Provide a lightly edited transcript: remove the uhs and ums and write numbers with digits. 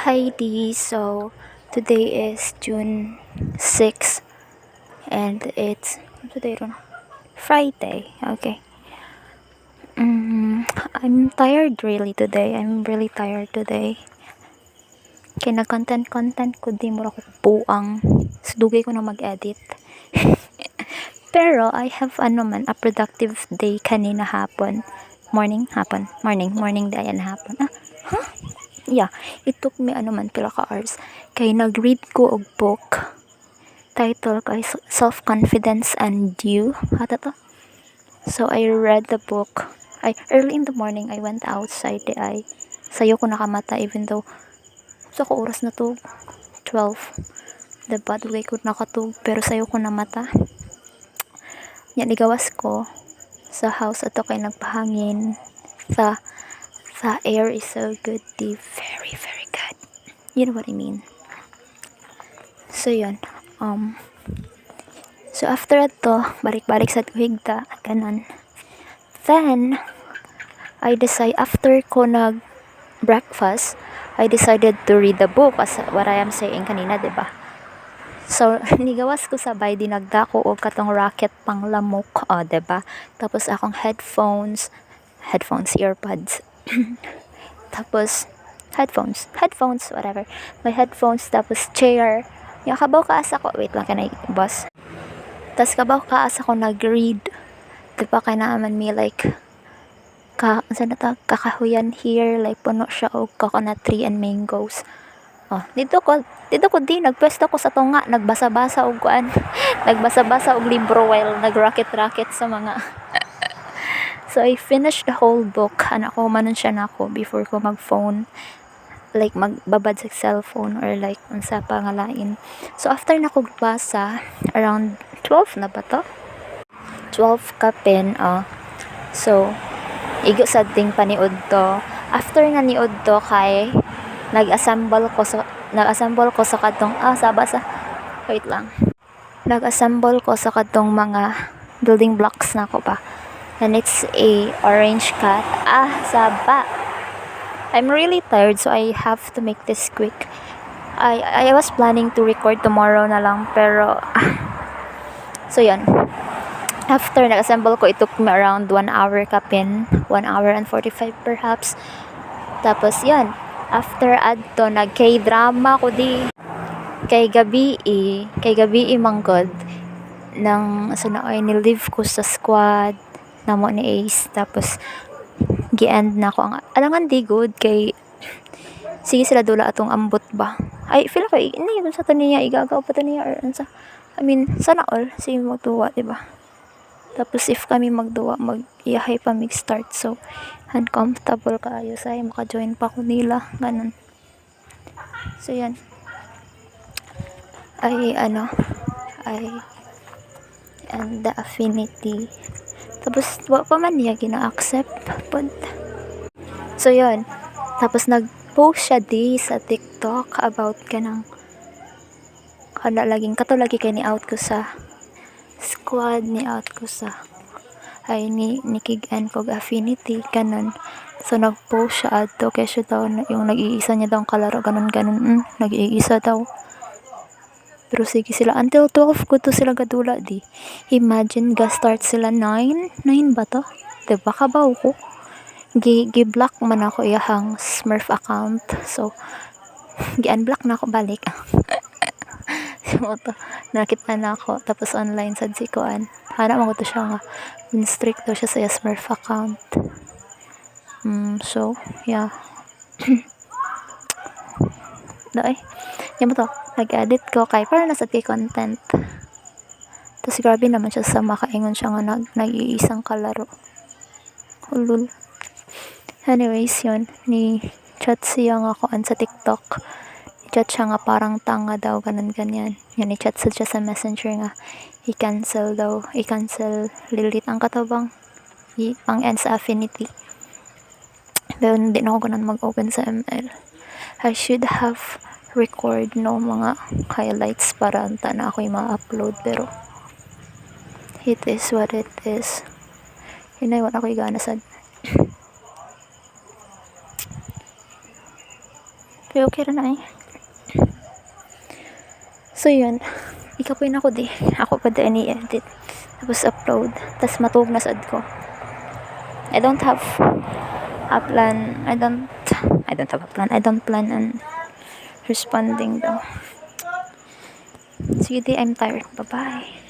Hi D, so today is June 6th and it's today ron Friday. Okay. I'm tired really today. I'm really tired today. Kaya nag-content ko di mo ako buang. Sudugay ko na mag-edit. Pero I have a productive day kanina hapon. Morning day and hapon. Yeah, it took me pila ka hours. Kay nag-read ko og book. Title kay Self-Confidence and You. Hata to? So, I read the book. Early in the morning, I went outside. Sayo ko nakamata even though sa ko oras na to 12. Diba? Dugay ko nakatug. Pero sayo ko na mata. Yan, igawas ko sa house ato kay nagpahangin. The air is so good. Very, very good. You know what I mean? So, yun. So, after ato, balik-balik sa tuhigda. Ganon. Then, after ko breakfast, I decided to read the book as what I am saying kanina, diba? So, nigawas ko sabay, dinagdako og katong racket pang lamok, diba? Tapos akong headphones, earbuds. Tapos, headphones, whatever. May headphones, tapos chair. Yung kabaw kaas ako, wait lang kanay, boss. Tapos kabaw kaas ako nag-read. Diba, kaya naaman me like, kakahuyan here, like puno siya og coconut tree and mangoes. Dito ko nagpwesto ko sa tunga, nagbasa-basa og kuan. Nagbasa-basa og libro while nagracket-racket sa mga So I finished the whole book. Ko manon siya nako before ko mag-phone, like magbabad sa cellphone or like unsa pa nga lain. So after nako basa, around 12 na ba to? 12 kapin, So igo sa ding paniud to. After nga niud to kay nag-assemble ko sa kadtong wait lang. Nag-assemble ko sa kadtong mga building blocks na ko pa. And it's a orange cat. Saba. I'm really tired so I have to make this quick. I was planning to record tomorrow na lang pero so yan. After nag-assemble ko, it took me around 1 hour kapin. 1 hour and 45 perhaps. Tapos yan. After adto, nag-K-drama ko di. Kay gabi manggod. Nang nilive ko sa squad. Namo ni Ace. Tapos, gi-end na ko. Alangan di good kay sige sila dula atong ambot ba. Feel ko, yun sa to niya, igagaw pa to niya or sa. Sana all. Sige magtuwa, diba? Tapos if kami magduwa, mag-iyahay pa mag-start. So, uncomfortable kaayo sa'yo. Maka-join pa ko nila. Ganun. So, yan. And the affinity. Tapos, pa man niya gina-accept. So, yun. Tapos, nag-post siya sa TikTok about kanang katulagi kay ni-out ko sa squad, ni-out ko sa nikig-an kog affinity, ganun. So, nag-post siya adto kaya siya daw, yung nag-iisa niya daw ang kalaro, ganun, nag-iisa daw. Pero sige sila, until 12 ko to sila gadula di. Imagine, start sila 9 ba to? Diba, kabaw ko? Gi-block man ako iyahang Smurf account. So, gi-unblock na ako balik. So, nakita na ako. Tapos online sa Zikoan. Hanap mo to siya nga. Strict daw siya sa Smurf account. So, yeah. Yan mo to. Nag-edit ko kay para nasa content. Tapos grabe naman siya sa makaingon siya nga nag-iisang kalaro. Ulul. Anyways, yun. Ni-chat siya nga ako sa TikTok. Ni-chat siya nga parang tanga daw. Ganyan. Yan, ni-chat siya sa messenger nga. I-cancel Lilit ang katabang. Ang end sa affinity. Pero hindi na ako ganun mag-open sa ML. I should have record mga highlights para na ako yung ma-upload. Pero it is what it is. Hinay, wala ko yung gana sa Pero okay ra na eh. So yun, ikapoy na ko di. Ako pa din i-edit. Tapos upload. Tapos matug na sad ko. I don't have a plan. I don't have a plan. I don't plan on responding though. Sige di, I'm tired. Bye-bye.